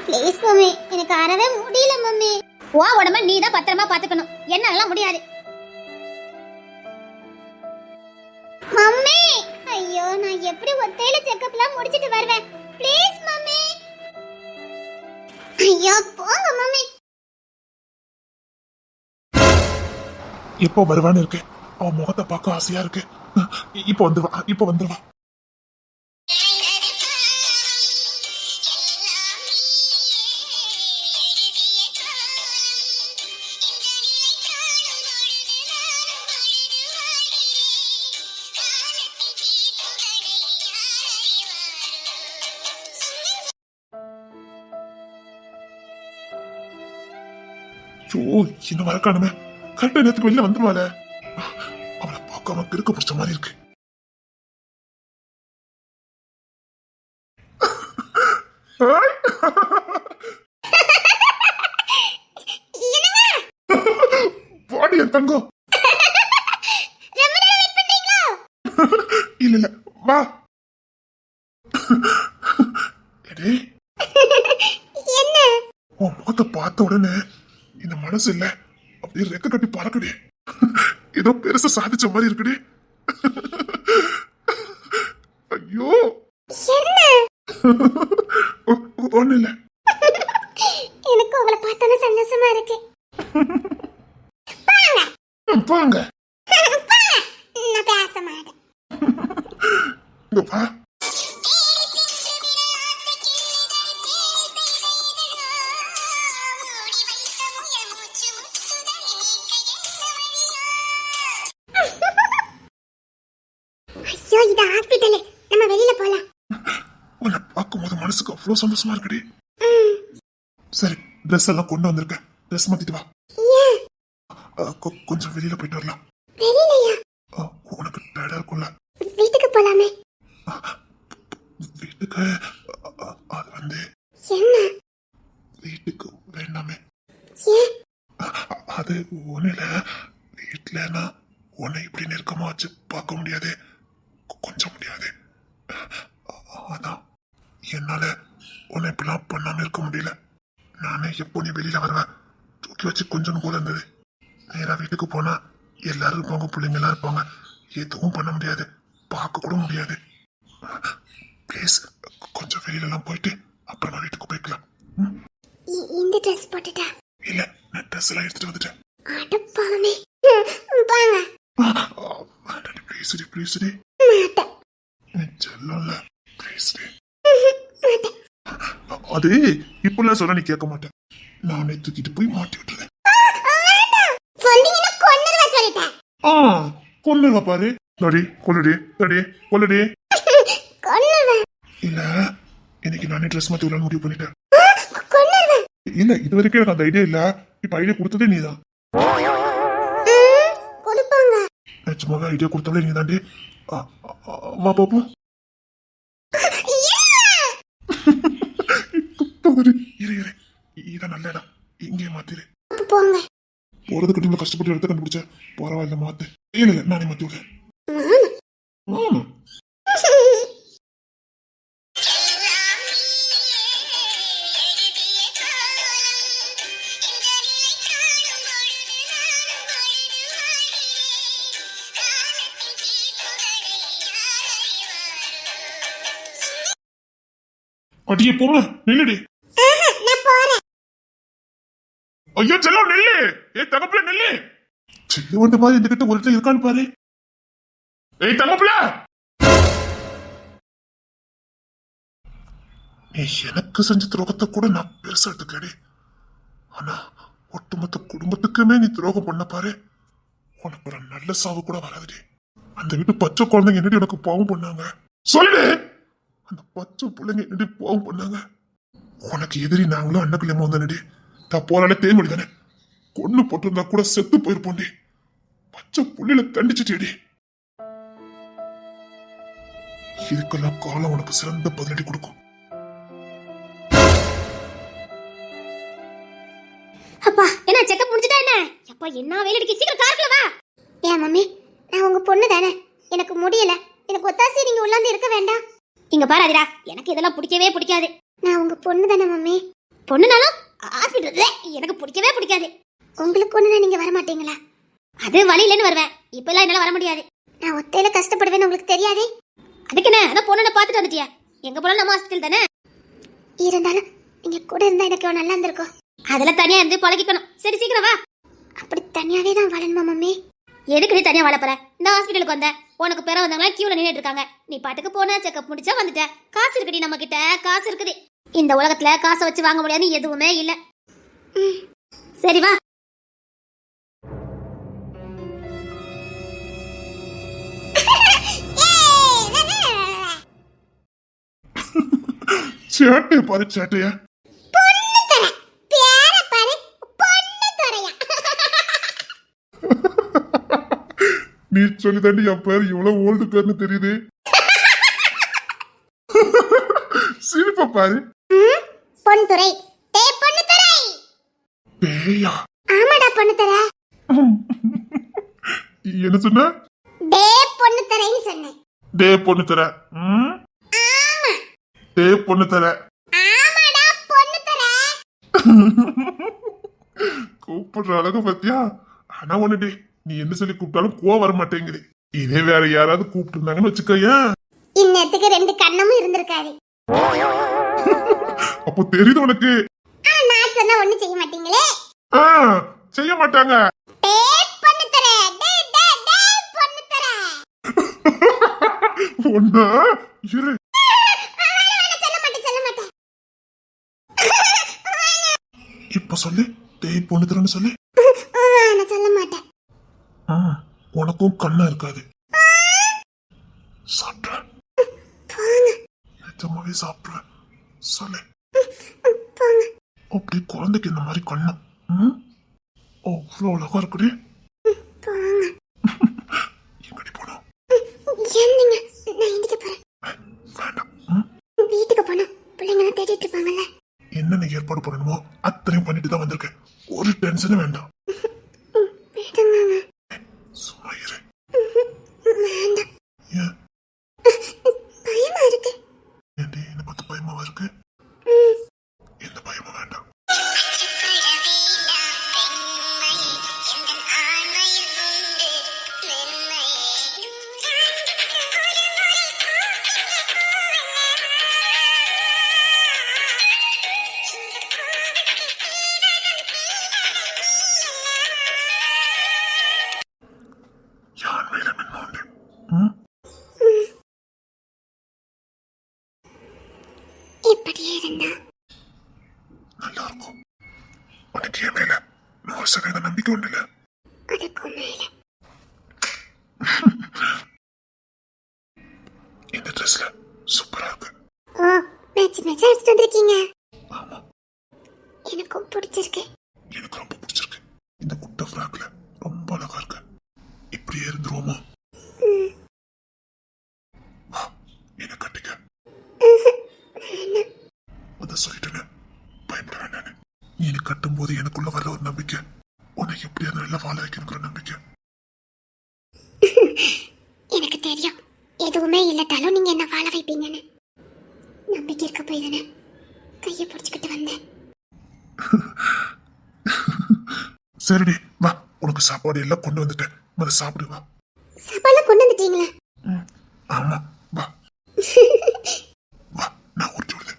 Speaker 2: ப்ளீஸ் மம்மி எனக்கு அறவே முடியல மம்மி.
Speaker 3: உன் உடம்ப நீ தான் பத்திரமா பாத்துக்கணும். என்னாலலாம் முடியாது.
Speaker 2: மம்மி ஐயோ நான் எப்படி ஒத்தையில செக்கப்லாம் முடிச்சிட்டு வருவேன்? Please mummy. ஐயோ போங்க மம்மி.
Speaker 1: எப்போ வருவான்னு இருக்கு. அவன் முகத்தை பார்க்க ஆசையா இருக்கு. இப்போ வந்துருவா. இப்போ வந்துருவா. இன்னும் வர காணுமே. கரெக்டா நேரத்துக்கு வெளியில வந்துருவாள. அவளை பார்க்காம கிறுக்க பிடிச்ச மாதிரி இருக்கு. பாடி என் தங்கம். இல்ல இல்ல வா.
Speaker 2: என்ன
Speaker 1: உன் முகத்தை பார்த்த உடனே இந்த மனசு இல்ல அப்படியே ரெக்க கட்டி பறக்குடி. ஏதோ பெருசா சாதிச்ச மாதிரி இருக்குடி. ஐயோ
Speaker 2: என்ன
Speaker 1: ஒண்ணு இல்ல.
Speaker 2: எனக்கு உங்களை பார்த்தோன்னே சந்தோஷமா இருக்கு.
Speaker 1: போங்க.
Speaker 2: நான் பேச மாட்டேன்.
Speaker 1: இங்க வா.
Speaker 2: ஐயோ இது ஹாஸ்பிடல். நம்ம வெளியில போலாம்.
Speaker 1: உன்னை பார்க்கும்போது மனசுக்கு அவ்வளவு சந்தோஷமா இருக்குடி. சரி ட்ரெஸ் எல்லாம் கொண்டு வந்திருக்கேன். ட்ரெஸ் மாத்திட்டு வா. கொஞ்சம் வெளியில போயிட்டு வரலாம்.
Speaker 2: வெளியிலயா?
Speaker 1: உனக்கு டயர்டா இருக்கும்ல.
Speaker 2: வீட்டுக்கு போலாமே.
Speaker 1: வீட்டுக்கு அது வந்து
Speaker 2: என்ன?
Speaker 1: வீட்டுக்கு வேண்டாமே.
Speaker 2: ஏன்?
Speaker 1: அது ஒண்ணுல வீட்டுலன்னா உன்னை இப்படி நெருக்கமா வச்சு பார்க்க முடியாது. கொஞ்சம் முடியாது. அதான் என்னால உன்னை இப்படிலாம் பண்ணாம இருக்க முடியல. நானே எப்போ நீ வெளியில வருவேன் தூக்கி வச்சு கொஞ்சம் கூட இருந்தது. நேரா வீட்டுக்கு போனா எல்லாரும் இருப்பாங்க, பிள்ளைங்க எல்லாம் இருப்பாங்க. எதுவும் பண்ண முடியாது, பார்க்க கூட முடியாது. ப்ளீஸ் கொஞ்சம் வெளியில எல்லாம் போயிட்டு அப்புறமா வீட்டுக்கு போய்க்கலாம்.
Speaker 2: இந்த ட்ரெஸ் போட்டுட்டா?
Speaker 1: இல்ல நான் ட்ரெஸ் எல்லாம் எடுத்துட்டு வந்துட்டேன்.
Speaker 2: அடப்பாவே. வாங்க.
Speaker 1: ப்ளீஸ் ப்ளீஸ்
Speaker 2: மாட்டேன்.
Speaker 1: செல்லல ப்ளீஸ். அது இப்பெல்லாம் சொல்ல நீ கேட்க மாட்டேன். நானே தூக்கிட்டு போய் மாட்டி விட்டுறேன். ஆ கொல்லுங்க பாரு. நடி கொல்லுடி, நடி கொல்லுடி.
Speaker 2: கொன்னுவேன்.
Speaker 1: இல்ல இன்னைக்கு நானே ட்ரெஸ் மாத்தி விடலான்னு முடிவு பண்ணிட்டேன்.
Speaker 2: கொன்னுவேன்.
Speaker 1: இல்ல இது வரைக்கும் எனக்கு அந்த ஐடியா இல்ல. இப்ப ஐடியா கொடுத்ததே நீதான்.
Speaker 2: கொடுப்பாங்க.
Speaker 1: நிஜமாவே ஐடியா கொடுத்தவளே நீ தாண்டி. வா பாப்போம். இரு இரு, இதான் நல்ல இடம். இங்கே மாத்திரு.
Speaker 2: போங்க.
Speaker 1: போறது கட்டி கஷ்டப்பட்டு இடத்த கண்டுபிடிச்ச. பரவாயில்ல மாத்து. இல்ல இல்ல நானே மாத்தி விடுறேன். ஆமா. அடியே போங்க, நில்லுடி.
Speaker 2: நான் போறேன்.
Speaker 1: ஐயோ செல்லம் நெல்லு. தகப்புல நெல்லு. செல்ல வந்த மாதிரி இந்த கிட்ட ஒருத்தர் இருக்கான்னு பாரு. தகப்புல நீ எனக்கு செஞ்ச துரோகத்தை கூட நான் பெருசா எடுத்துக்கடி. ஆனா ஒட்டுமொத்த குடும்பத்துக்குமே நீ துரோகம் பண்ண பாரு. உனக்கு ஒரு நல்ல சாவு கூட வராதுடி. அந்த வீட்டு பச்சை குழந்தைங்க என்னடி உனக்கு பாவம் பண்ணாங்க சொல்லு. அந்த பச்சை பிள்ளைங்க என்னடி பாவம் பண்ணாங்க. உனக்கு எதிரி நாங்களும் அண்ணக்கிழமை வந்தனடி. நான் போராட தேன்மொழி தானே. கொன்னு போட்டிருந்தா கூட செத்து போயிருப்போண்டி. பச்சை புள்ளில தண்டிச்சுட்டேடி. இதுக்கெல்லாம் காலம் உனக்கு சிறந்த பதிலடி கொடுக்கும்.
Speaker 2: அப்பா என்ன செக்கப் முடிச்சிட்டா என்ன? அப்பா என்ன வேலை அடிக்க, சீக்கிரம் கார்ல வா. ஏன் மம்மி, நான் உங்க பொண்ணு தானே. எனக்கு முடியல. எனக்கு ஒத்தாசி நீங்க உள்ளாந்து இருக்க வேண்டாம். இங்க பாராதிரா, எனக்கு இதெல்லாம் பிடிக்கவே பிடிக்காது. நான் உங்க பொண்ணு தானே மம்மி. பொண்ணுனாலும் ஹாஸ்பிட்டல் எனக்கு பிடிக்கவே பிடிக்காது. உங்களுக்கு ஒண்ணுனா நீங்க வர மாட்டீங்களா? அது வழியிலன்னு வருவேன். இப்பெல்லாம் என்னால வர முடியாது. நான் ஒத்தையில கஷ்டப்படுவேன்னு உங்களுக்கு தெரியாதே. அதுக்கு என்ன, அதான் பொண்ணை பார்த்துட்டு வந்துட்டியா? எங்க போனாலும் நம்ம ஹாஸ்பிட்டல் தானே. இருந்தாலும் நீங்க கூட இருந்தா எனக்கு நல்லா இருந்திருக்கும். அதெல்லாம் தனியா இருந்து பழகிக்கணும். சரி சீக்கிரம் வா. அப்படி தனியாவே தான் வாழணுமா மம்மி? எதுக்கு நீ தனியா வாழ போற? இந்த ஹாஸ்பிட்டலுக்கு வந்த உனக்கு பேர வந்தவங்களா கியூல நின்னுட்டு இருக்காங்க. நீ பாட்டுக்கு போன, செக்அப் முடிச்சா வந்துட்ட. காசு இருக்குடி, நம்ம கிட்ட காசு இருக்குது. இந்த உலகத்துல காசை வச்சு வாங்க முடியாதுன்னு எதுவுமே இல்ல. சரி வா.
Speaker 1: சேட்டைய பாரு சேட்டைய. நீ சொல்லி தாண்டி என் பேர் இவ்வளவு ஓல்டு பேர்னு தெரியுது. சிரிப்ப பாரு.
Speaker 2: பொன்துரை. டேய் பொன்னுதுரை.
Speaker 1: பேயா?
Speaker 2: ஆமாடா பொன்னுதுரை.
Speaker 1: என்ன சொன்ன?
Speaker 2: டேய் பொன்னுதுரைன்னு சொன்னேன்.
Speaker 1: டே பொண்ணு தர.
Speaker 2: ஆமா.
Speaker 1: டே பொண்ணு தர.
Speaker 2: ஆமாடா பொன்னுதுரை.
Speaker 1: கூப்பிடுற அழக பத்தியா? ஆனா ஒண்ணுடி, நீ என்ன சொல்லி கூப்பிட்டாலும் கோவம் வர மாட்டேங்குது. இதே வேற யாராவது கூப்பிட்டு இருந்தாங்கன்னு வச்சுக்கோயா,
Speaker 2: இன்னத்துக்கு 2 கண்ணமும் இருந்திருக்காது.
Speaker 1: அப்போ தெரியுது உனக்கு.
Speaker 2: நான் சொன்னா ஒண்ணு செய்ய மாட்டீங்களே.
Speaker 1: செய்ய மாட்டாங்க.
Speaker 2: டேய் பொன்னுதுரை. டேய் டேய் டேய் பொன்னுதுரை.
Speaker 1: ஒண்ணா இரு.
Speaker 2: சொல்ல மாட்டேன்.
Speaker 1: இப்ப சொல்லு. டேய் பொண்ணு தரன்னு சொல்லு.
Speaker 2: நான் சொல்ல மாட்டேன்.
Speaker 1: உனக்கும் கண்ணா இருக்காது. சாப்பிட்ற. நிஜமாவே சாப்பிட்ற. சொல்லு. அப்படி குழந்தைக்கு இந்த மாதிரி கண்ணம் அவ்வளோ அழகா இருக்குடி. எங்கடி போனோம்? வேண்டாம்.
Speaker 2: வீட்டுக்கு போனோம். பிள்ளைங்க தேடிட்டு இருப்பாங்கல்ல.
Speaker 1: என்னென்ன ஏற்பாடு பண்ணணுமோ அத்தனையும் பண்ணிட்டு தான் வந்திருக்கேன். ஒரு டென்ஷனும் வேண்டாம். சும்மா இரு.
Speaker 2: வேண்டாம்.
Speaker 1: ஏன்?
Speaker 2: பயமா இருக்கு.
Speaker 1: ஏன்டி என்ன பார்த்து பயமாவா இருக்கு? எந்த பயமும் வேண்டாம். யான் மேல மின்னோண்டு.
Speaker 2: இப்படியே இருந்தா
Speaker 1: நல்லா இருக்கும். உனக்கு என் மேல 100% நம்பிக்கை உண்டுல?
Speaker 2: அதுக்கும் மேல நச்சு நச்சு எடுத்துட்டு வந்திருக்கீங்க.
Speaker 1: ஆமா,
Speaker 2: எனக்கும் பிடிச்சிருக்கு.
Speaker 1: எனக்கு ரொம்ப பிடிச்சிருக்கு. இந்த முட்டை ஃப்ராக்ல ரொம்ப அழகா இருக்கு. இப்படியே இருந்துருவோமா? வா, என்னை கட்டிக்க. அதான் சொல்லிட்டேன்னு பயப்பட வேண்டான்னு. நீ என்னை கட்டும் போது எனக்குள்ள வர ஒரு நம்பிக்கை, உன்னை எப்படியாவது நல்லா வாழ வைக்கணுங்கிற நம்பிக்கை.
Speaker 2: எனக்கு தெரியும், எதுவுமே இல்லட்டாலும் நீங்க என்ன வாழ வைப்பீங்கன்னு. நம்பிக்கை இருக்க போய் தானே கையை பிடிச்சிக்கிட்டு வந்தேன்.
Speaker 1: சரிடி, வா, உனக்கு சாப்பாடு எல்லாம் கொண்டு வந்துட்டேன். அதை சாப்பிடு, வா.
Speaker 2: சாப்பாடுலாம் கொண்டு வந்துட்டீங்களா?
Speaker 1: ஆமா, வா வா, நான் உரிச்சு விடுதேன்.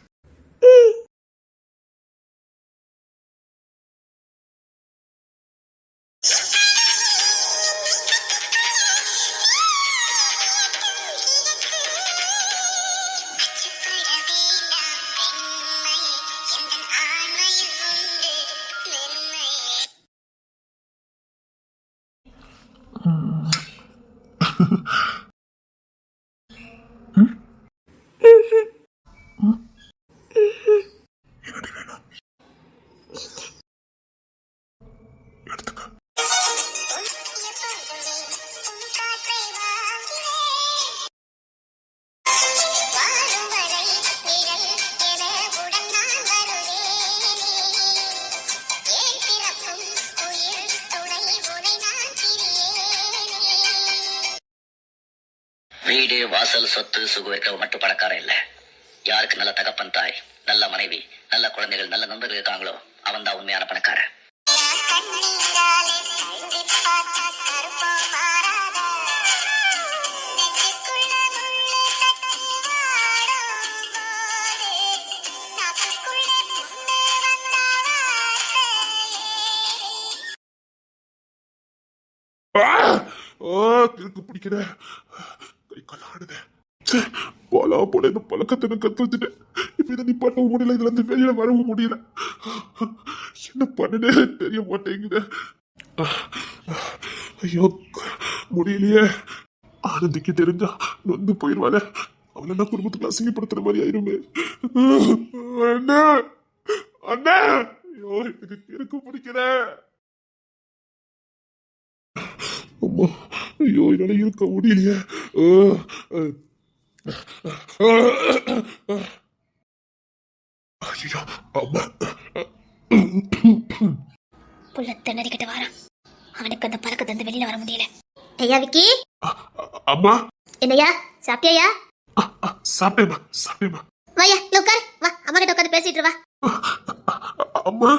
Speaker 1: என்னடி வேணும்? எடுத்துக்க.
Speaker 4: வீடு வாசல் சொத்து சுகம் இருக்க மட்டும் பணக்காரன் இல்ல. யாருக்கு நல்ல தகப்பன் தாய், நல்ல மனைவி, நல்ல குழந்தைகள், நல்ல நண்பர்கள் இருக்காங்களோ அவன் தான் உண்மையான பணக்காரன்.
Speaker 1: கிறுக்கு பிடிக்கிற கை கலாடுத. போலா போல இந்த பழக்கத்தை கத்து வச்சுட்டேன். இப்ப இதை நிப்பாட்டவும் முடியல, இதுல இருந்து வெளியில வரவும் முடியல. என்ன பண்ணுனே தெரிய மாட்டேங்குது. ஐயோ, முடியலையே. ஆனந்திக்கு தெரிஞ்சா நொந்து போயிடுவானே. அவளை நான் குடும்பத்துக்கு அசிங்கப்படுத்துற மாதிரி ஆயிருமே. அண்ணா அண்ணா, ஐயோ எனக்கு கிறுக்கு பிடிக்கிற. அம்மா, ஐயோ என்னால இருக்க முடியலையே. ஐயோ, அம்மா.
Speaker 2: புள்ள திணறிக்கிட்டு வாரான். அவனுக்கு அந்த பழக்கத்தை வந்து வெளியில வர முடியல. ஐயா விக்கி.
Speaker 1: அம்மா.
Speaker 2: என்னையா சாப்பிட்டியா?
Speaker 1: சாப்பிட்டேம்மா, சாப்பிட்டேம்மா.
Speaker 2: வாயா உட்கார், வா அம்மா கிட்ட உட்காந்து பேசிட்டு வா.
Speaker 1: அம்மா.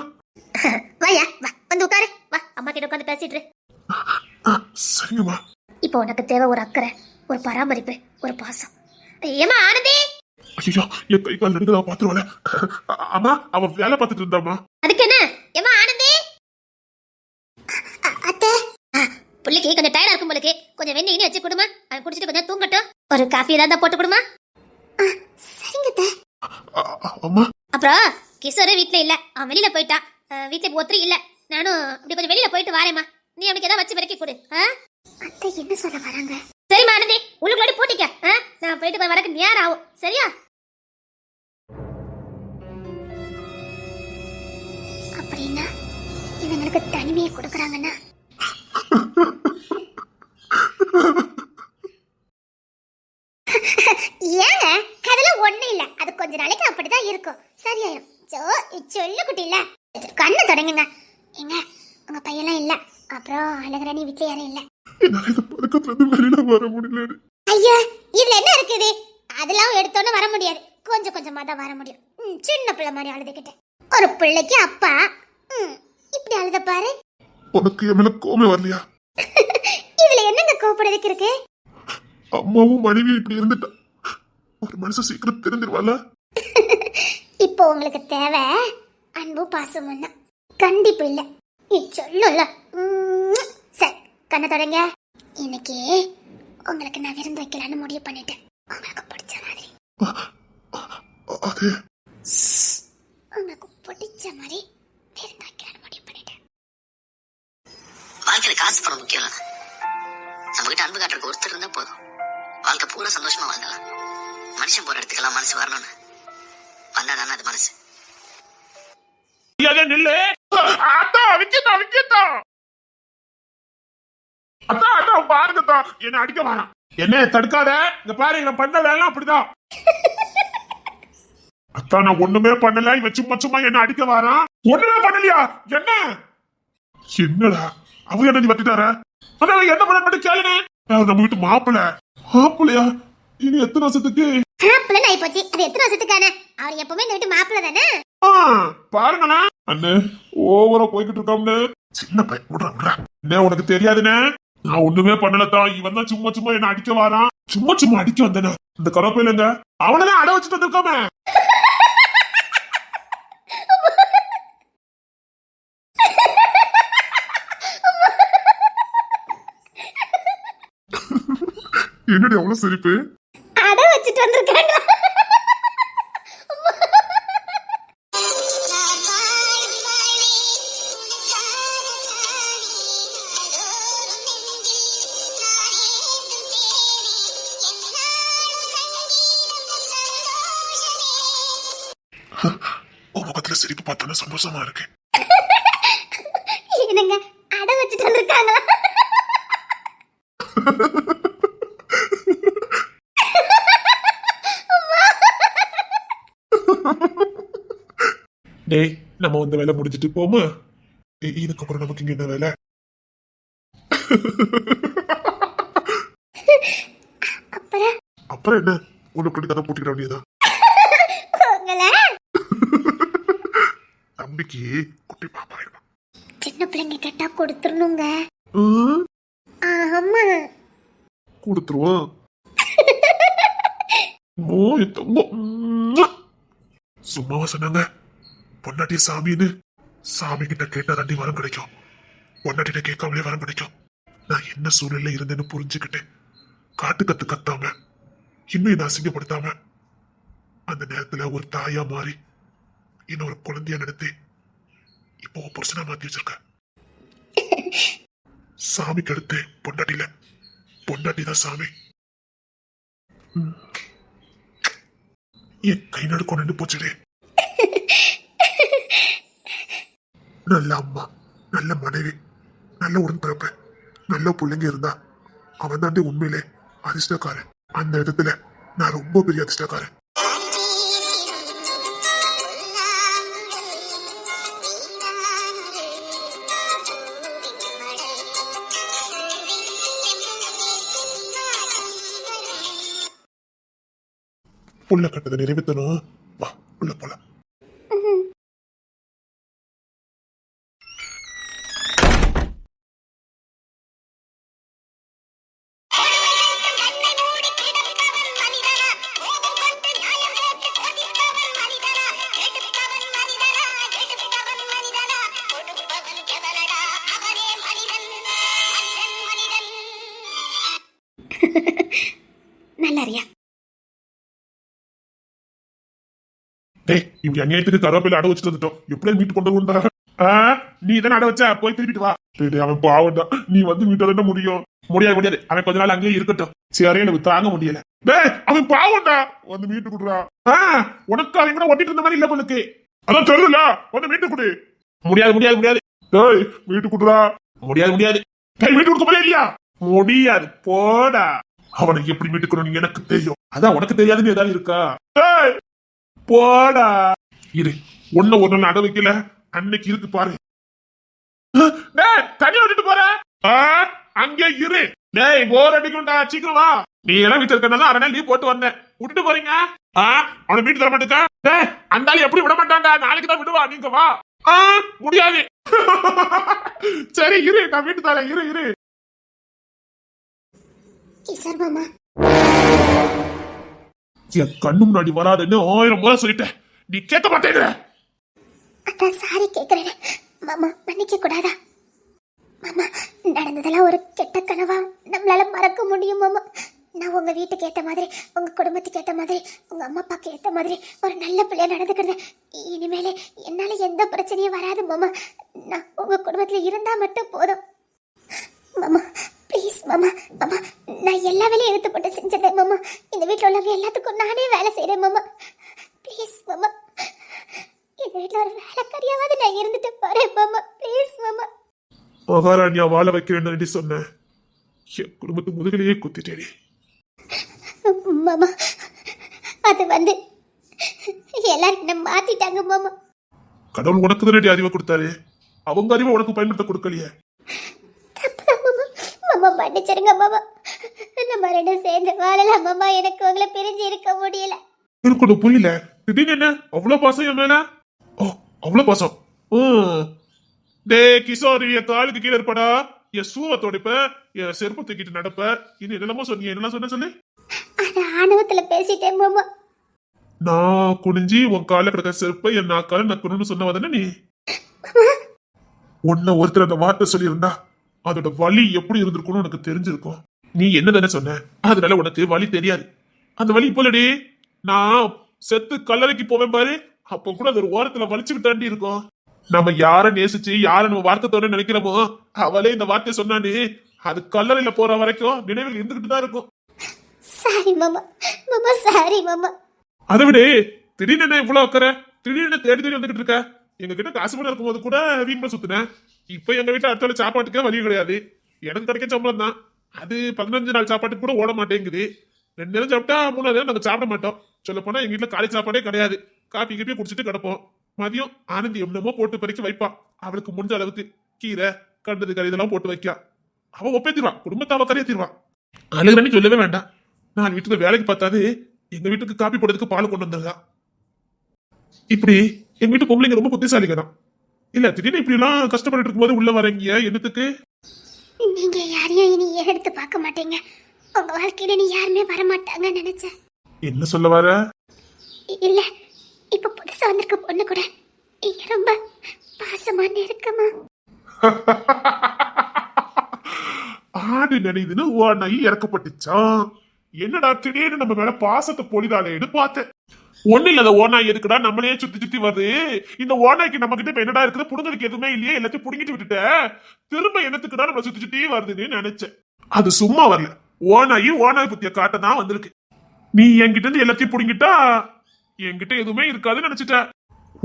Speaker 2: வாயா வா வந்து உட்காரு, வா அம்மா கிட்ட உட்காந்து பேசிட்டு.
Speaker 1: சரிங்கம்மா.
Speaker 2: இப்போ உனக்கு தேவை ஒரு அக்கறை, ஒரு பராமரிப்பு, ஒரு பாசம். ஏமா ஆனந்தி.
Speaker 1: ஐயோ, என் கை கால் நடுங்க, நான் பாத்துருவாளே. அம்மா, அவ வேலை பார்த்துட்டு இருந்தாமா.
Speaker 2: அதுக்கு என்ன? ஏமா ஆனந்தி. அத்தை, புள்ளிக்கு கொஞ்சம் டயர்டா இருக்கும் போலக்கு, கொஞ்சம் வெந்நீர் வச்சு கொடுமா, அவன் குடிச்சிட்டு கொஞ்சம் தூங்கட்டும். ஒரு காஃபி ஏதாவது போட்டு கொடுமா. சரிங்க
Speaker 1: அம்மா.
Speaker 2: அப்புறம் கிஷோர் வீட்ல இல்ல, அவன் வெளியில போயிட்டான். வீட்டுல ஒருத்தர் இல்ல, நானும் அப்படி கொஞ்சம் வெளியில போயிட்டு வரேம்மா. நீ அவனுக்கு ஏதாவது வச்சு விறக்கி கொடு. அத்தை என்ன சொல்ல வராங்க? சரிம்மா ஆனந்தி, உள்ளுக்குள்ள பூட்டிக்க. நான் போயிட்டு வரக்கு நேரம் ஆகும், சரியா? அப்படின்னா இவங்களுக்கு தனிமையை கொடுக்குறாங்கன்னா ஏங்க, அதெல்லாம் ஒண்ணு இல்ல. அது கொஞ்ச நாளைக்கு அப்படிதான் இருக்கும், சரியாயிரும். சொல்லு குட்டி இல்ல, கண்ணை தொடங்குங்க. எங்க உங்க பையெல்லாம் இல்ல, அப்புறம் அழகராணி வீட்டுல யாரும் இல்ல.
Speaker 1: என்னால இந்த பழக்கத்துல இருந்து வெளியில வர முடியல.
Speaker 2: ஐயா, இதுல என்ன இருக்குது? அதெல்லாம் எடுத்தோன்னு வர முடியாது, கொஞ்சம் கொஞ்சமா தான் வர முடியும். சின்ன பிள்ளை மாதிரி அழுதுகிட்ட ஒரு பிள்ளைக்கு அப்பா இப்படி அழுத பாரு.
Speaker 1: உனக்கு என் மேல கோமே வரலையா?
Speaker 2: இதுல என்னங்க கோபப்படுறதுக்கு இருக்கு?
Speaker 1: அம்மாவும் மனைவி இப்படி இருந்துட்டா ஒரு மனுஷன் சீக்கிரம் தெரிஞ்சிருவாள.
Speaker 2: இப்போ உங்களுக்கு தேவை அன்பு பாசமும் தான், கண்டிப்பு இல்ல. நீ சொல்லுல. சரி, கண்ணை தொடங்க. இன்னைக்கு உங்களுக்கு நான் விருந்து வைக்கலான்னு முடிவு பண்ணிட்டேன். உங்களுக்கு பிடிச்ச மாதிரி.
Speaker 1: அது
Speaker 2: உங்களுக்கு பிடிச்ச மாதிரி விருந்து வைக்கலான்னு முடிவு பண்ணிட்டேன்.
Speaker 4: வாழ்க்கையில காசு பணம் முக்கியம் இல்ல, நம்ம கிட்ட அன்பு காட்டுறதுக்கு ஒருத்தர் இருந்தா போதும். வாழ்க்கை பூரா சந்தோஷமா வாழ்ந்தலாம். மனுஷன் போற இடத்துக்கெல்லாம் மனசு வரணும்னு வந்தாதானே அது மனசு.
Speaker 1: நில்லு. அத்தா விக்கத்தா விக்கத்தா. அத்தா அத்தா பாருங்கத்தா, என்ன அடிக்க வேணாம். என்ன தடுக்காத. இங்க பாரு, நான் பண்ண வேலை அப்படிதான். அத்தா நான் ஒண்ணுமே பண்ணல. இவன் சும்மா சும்மா என்ன அடிக்க வாரான். ஒண்ணுமே பண்ணலையா? என்ன என்னடா அவங்க என்ன நீ வட்டிட்டார? என்ன பண்ண மட்டும் கேளுங்க. நம்ம வீட்டு மாப்பிள்ளையா? இனி எத்தனை வருஷத்துக்கு?
Speaker 2: மாப்பிள்ளை ஆயி போச்சு. அது எத்தனை வருஷத்துக்கான? அவர் எப்பவுமே இந்த வீட்டு மாப்பிள்ளை தானே.
Speaker 1: பாருங்கண்ணா அண்ணே, ஓவரா போய்கிட்டு இருக்கோம்னு. சின்ன பையன் விடுறா. என்ன உனக்கு தெரியாதுண்ணே? நான் ஒண்ணுமே பண்ணலத்தான். இவன் தான் சும்மா சும்மா என்ன அடிக்க வாரான். சும்மா சும்மா அடிக்க வந்தேனா? இந்த கரப்பையிலங்க அவனதான் அட வச்சுட்டு வந்திருக்காம. என்னடி அவ்வளவு சிரிப்பு?
Speaker 2: அட வச்சுட்டு வந்திருக்காங்க.
Speaker 1: உன் முகத்துல சிரிப்பு பார்த்தோன்னா சந்தோஷமா இருக்கு.
Speaker 2: என்னங்க அட வச்சுட்டு வந்திருக்காங்க.
Speaker 1: டேய், நம்ம வந்த வேலை முடிஞ்சிட்டு போமா? இதுக்கப்புறம் நமக்கு இங்க என்ன வேலை? அப்புறம் என்ன, உன்னை இப்படி கதை போட்டுக்கிற வேண்டியதான். தம்பிக்கு குட்டி பாப்பா ஆயிடுமா?
Speaker 2: சின்ன பிள்ளைங்க கேட்டா கொடுத்துடணுங்க. ஆமா
Speaker 1: கொடுத்துருவோம். சும்மாவா சொன்னாங்க பொண்டாட்டி சாமின்னு? சாமி கிட்ட கேட்டா தண்டி வரம் கிடைக்கும். பொண்டாட்டிட்ட கேட்காமலே வரம் கிடைக்கும். நான் என்ன சூழ்நிலை இருந்தேன்னு புரிஞ்சுக்கிட்டு காட்டு கத்து கத்தாம இன்னும் என்ன அசிங்கப்படுத்தாம அந்த நேரத்துல ஒரு தாயா மாறி இன்னொரு குழந்தைய நடத்தி இப்போ புருஷனா மாத்தி வச்சிருக்க. சாமிக்கு அடுத்து பொண்டாட்டில, பொண்டாட்டி தான் சாமி. என் கை நடுக்கம் நின்று போச்சுடே. நல்ல அம்மா, நல்ல மனைவி, நல்ல உடன்பிறப்பு, நல்ல பிள்ளைங்க இருந்தா அவன் தாண்டி உண்மையிலே அதிர்ஷ்டக்காரன். அந்த இடத்துல நான் ரொம்ப பெரிய அதிர்ஷ்டக்காரன். புள்ள கட்டதை நிறைவேற்றணும். வா உள்ள போலாம்.
Speaker 2: நல்லாரியா?
Speaker 1: டேய், இப்படி அநியாயத்துக்கு கருவேப்பிலை அடை வச்சுட்டு வந்துட்டோம். எப்படி மீட்டு கொண்டு வந்தா? நீ தானே அடை வச்ச, போய் திருப்பிட்டு வா. டேய் அவன் பாவம்தான். நீ வந்து மீட்ட தானே முடியும். முடியாது. அவன் கொஞ்ச நாள் அங்கேயே இருக்கட்டும். சரி எனக்கு தாங்க முடியல. டேய் அவன் பாவம்டா, வந்து மீட்டு கொடுறா. உனக்கு அவன் கூட ஒட்டிட்டு இருந்த மாதிரி இல்ல பொண்ணுக்கு. அதான் தெரியுதுல, வந்து மீட்டு கொடு. முடியாது. டேய் மீட்டு கொடுறா. முடியாது. டேய் மீட்டு கொடுக்க போதே இல்லையா? முடியாது போடா. அவனை எப்படி மீட்டுக்கணும் எனக்கு தெரியும். அதான் உனக்கு தெரியாதுன்னு ஏதாவது இருக்கா? டேய் போடா. இரு, ஒன்ன ஒரு நாள் அடை வைக்கல, அன்னைக்கு இருக்கு பாரு. தண்ணி விட்டுட்டு போற அங்கே இரு. டேய் போர் அடிக்கும்டா, சீக்கிரம் வா. நீ எல்லாம் வீட்டு இருக்கனால அரை நாள் லீவ் போட்டு வந்தேன். விட்டுட்டு போறீங்க. அவனை வீட்டு தர மாட்டேங்க. டேய் அந்த ஆளு எப்படி விட மாட்டான்டா, நாளைக்கு தான் விடுவா. நீங்க வா. முடியாது. சரி இரு, நான் வீட்டு தரேன். இரு
Speaker 2: மாமா.
Speaker 1: என் கண்ணு முன்னாடி வராதுன்னு 1000 முறை சொல்லிட்டேன். நீ கேட்க மாட்டேங்கிற.
Speaker 2: அதான் சாரி கேக்குறேன் மாமா, மன்னிக்க கூடாதா? மாமா நடந்ததெல்லாம் ஒரு கெட்ட கனவா நம்மளால மறக்க முடியும் மாமா? நான் உங்க வீட்டுக்கு ஏத்த மாதிரி, உங்க குடும்பத்துக்கு ஏத்த மாதிரி, உங்க அம்மா அப்பாக்கு ஏத்த மாதிரி ஒரு நல்ல பிள்ளையா நடந்துக்கிறது. இனிமேலே என்னால எந்த பிரச்சனையும் வராது மாமா. நான் உங்க குடும்பத்துல இருந்தா மட்டும் போதும் மாமா. ப்ளீஸ் மாமா. நான் எல்லா வேலையும் எடுத்து போட்டு செஞ்சிருந்தேன் மாமா. இந்த வீட்டில் உள்ளவங்க எல்லாத்துக்கும் நானே வேலை செய்கிறேன் மாமா. ப்ளீஸ் மாமா. வீட்ல ஒரு வேலைக்காரியாவது நான் இருந்துட்டு போறேன் மாமா. ப்ளீஸ் மாமா.
Speaker 1: மகாராணியா வாழ வைக்கிறேன்னு சொன்னேன். என் குடும்பத்து முதுகிலேயே குத்திட்டேனே.
Speaker 2: மாமா அது வந்து எல்லாரும் என்ன மாத்திட்டாங்க மாமா.
Speaker 1: கடவுள் உனக்கு தானே அறிவை கொடுத்தாரு, அவங்க அறிவை உனக்கு பயன்படுத்த கொடுக்கலையே.
Speaker 2: தப்புதான் மாமா. மாமா மன்னிச்சிருங்க மாமா. நம்ம ரெண்டும் சேர்ந்து வாழலாம் மாமா. எனக்கு உங்களை பிரிஞ்சு இருக்க முடியல.
Speaker 1: எனக்கு ஒண்ணு புரியல, திடீர்னு என்ன அவ்வளவு பாசம் என் மேல? ஓ, அவ்வளவு பாசம். டே கிஷோர், என் காலுக்கு கீழே இருப்படா, என் சூவை தொடைப்ப, என் செருப்பு தூக்கிட்டு நடப்ப, இன்னும் என்னெல்லாமோ சொன்னீங்க. என்னெல்லாம் சொன்ன சொல்லு.
Speaker 2: அது ஆணவத்துல பேசிட்டேன் மாமா.
Speaker 1: நான் குனிஞ்சி உன் கால கிடக்க செருப்ப என் நாக்கால நக்கணும்னு சொன்னவ தானே நீ? உன்ன ஒருத்தர் அந்த வார்த்தை சொல்லியிருந்தா அதோட வலி எப்படி இருந்திருக்கும்னு உனக்கு தெரிஞ்சிருக்கும். நீ என்ன தானே சொன்ன, அதனால உனக்கு வலி தெரியாது. அந்த வலி போலடி, நான் செத்து கல்லறைக்கு போவேன் பாரு, அப்ப கூட அது ஒரு ஓரத்துல வலிச்சுட்டு தாண்டி இருக்கும். நம்ம யார நேசிச்சு யார நம்ம வார்த்தைத்தோட நினைக்கிறோமோ அவளே இந்த வார்த்தை சொன்னானே, அது கல்லறையில போற வரைக்கும் நினைவில் இருந்துகிட்டு தான் இருக்கும்.
Speaker 2: சாரி மாமா. மாமா சாரி மாமா.
Speaker 1: அதை விட திடீர்னு என்ன இவ்வளவு வைக்கிற, திடீர்னு தேடி தேடி வந்துகிட்டு இருக்க. எங்க கிட்ட காசு பணம் இருக்கும்போது கூட வீண்ப சுத்தினேன். இப்ப எங்க வீட்டுல அடுத்த நாள் சாப்பாட்டுக்கே வழி கிடையாது. எனக்கு கிடைக்க சம்பளம் தான், அது 15 நாள் சாப்பாட்டுக்கு கூட ஓட மாட்டேங்குது. 2 நேரம் சாப்பிட்டா 3 நேரம் நாங்க சாப்பிட மாட்டோம். சொல்ல போனா எங்க வீட்டுல காலை சாப்பாடே கிடையாது. காப்பி கீப்பி குடிச்சிட்டு கிடப்போம். மதியம் ஆனந்தி என்னமோ போட்டு பறிக்க வைப்பா. அவளுக்கு முடிஞ்ச அளவுக்கு கீரை கண்டது கறி இதெல்லாம் போட்டு வைக்கா. அவ ஒப்பேத்திடுவான், குடும்பத்தை அவ கரையத்திடுவான். அழுகிறன்னு சொல்லவே வேண்டாம். நான் வீட்டுக்கு வேலைக்கு பார்த்தாது எங்க வீட்டுக்கு காப்பி போடுறதுக்கு பால் கொண்டு வந்திருக்கா. இப்படி எங்க வீட்டு பொம்பளைங்க ரொம்ப புத்திசாலிங்க தான். இல்ல திடீர்னு இப்படி எல்லாம் கஷ்டப்பட்டு இருக்கும்போது உள்ள வரீங்க என்னத்துக்கு?
Speaker 2: நீங்க யாரையும் இனி எடுத்து பார்க்க மாட்டீங்க. உங்க வாழ்க்கையில நீ யாருமே வரமாட்டாங்க நினைச்சேன்.
Speaker 1: என்ன சொல்ல வர?
Speaker 2: இல்ல, இப்ப புதுசா வந்திருக்க பொண்ணு கூட நீங்க ரொம்ப பாசமா இருக்கமா.
Speaker 1: ஆடு நினைதுன்னு ஓனாயி இறக்கப்பட்டுச்சான். என்னடா திடீர்னு நம்ம மேல பாசத்தை பொழிதாலேன்னு பார்த்தேன். ஒண்ணு இல்லாத ஓனாய் எதுக்குடா நம்மளே சுத்தி சுத்தி வருது? இந்த ஓனாய்க்கு நம்ம கிட்ட இப்ப என்னடா இருக்குது? புடுங்கிறதுக்கு எதுவுமே இல்லையே, எல்லாத்தையும் புடுங்கிட்டு விட்டுட்ட. திரும்ப என்னத்துக்குடா நம்ம சுத்தி சுத்தி வருதுன்னு நினைச்சேன். அது சும்மா வரல, ஓனாய் புத்திய காட்ட தான் வந்திருக்கு. நீ என்கிட்ட இருந்து எல்லாத்தையும் புடுங்கிட்டா என்கிட்ட எதுவுமே இருக்காதுன்னு நினைச்சிட்ட.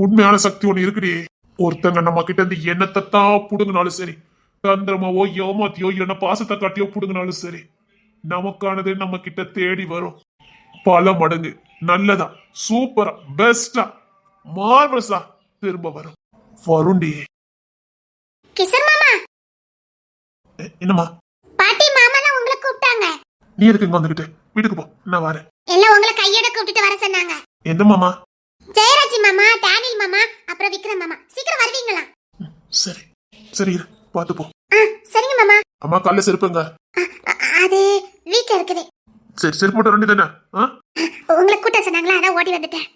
Speaker 1: உண்மையான சக்தி ஒண்ணு இருக்குடி. ஒருத்தங்க நம்ம கிட்ட இருந்து என்னத்தான் புடுங்கினாலும் சரி, தந்திரமாவோ ஏமாத்தியோ இல்லைன்னா பாசத்தை காட்டியோ புடுங்கினாலும் சரி, நமக்கானது நம்ம கிட்ட தேடி வரும். பல மடங்கு நல்லதா, சூப்பரா, பெஸ்டா, மார்வலஸா திரும்ப வரும். வருண்டி.
Speaker 2: கிஷோர் மாமா.
Speaker 1: என்னம்மா?
Speaker 2: பாட்டி மாமா தான் உங்களை கூப்பிட்டாங்க.
Speaker 1: நீ எதுக்கு இங்க வந்துகிட்டு? வீட்டுக்கு போ, நான் வரேன்.
Speaker 2: எல்லாம் உங்களை கையோட கூப்பிட்டு வர சொன்னாங்க.
Speaker 1: எந்த மாமா?
Speaker 2: ஜெயராஜி மாமா, டேனியல் மாமா, அப்புறம் விக்ரம் மாமா. சீக்கிரம் வருவீங்களா?
Speaker 1: சரி சரி, இரு, பாத்து போ.
Speaker 2: சரிங்க மாமா.
Speaker 1: அம்மா காலைல செருப்புங்க.
Speaker 2: அது வீட்டுல இருக்குது.
Speaker 1: சரி, செருப்பு போட்ட ரெண்டு தானே?
Speaker 2: உங்களை கூட்ட சொன்னாங்களா, அதான் ஓடி வந்துட்டேன்.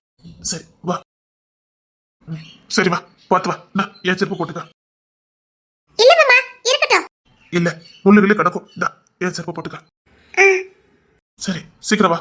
Speaker 1: சரி வா. சரி வா, பாத்து வா. நான் என் செருப்பு போட்டுக்க.
Speaker 2: இல்ல மாமா, இருக்கட்டும்.
Speaker 1: இல்ல, முள்ளுகளே கிடக்கும். என் செருப்பு போட்டுக்க. சரி, சீக்கிரம் வா.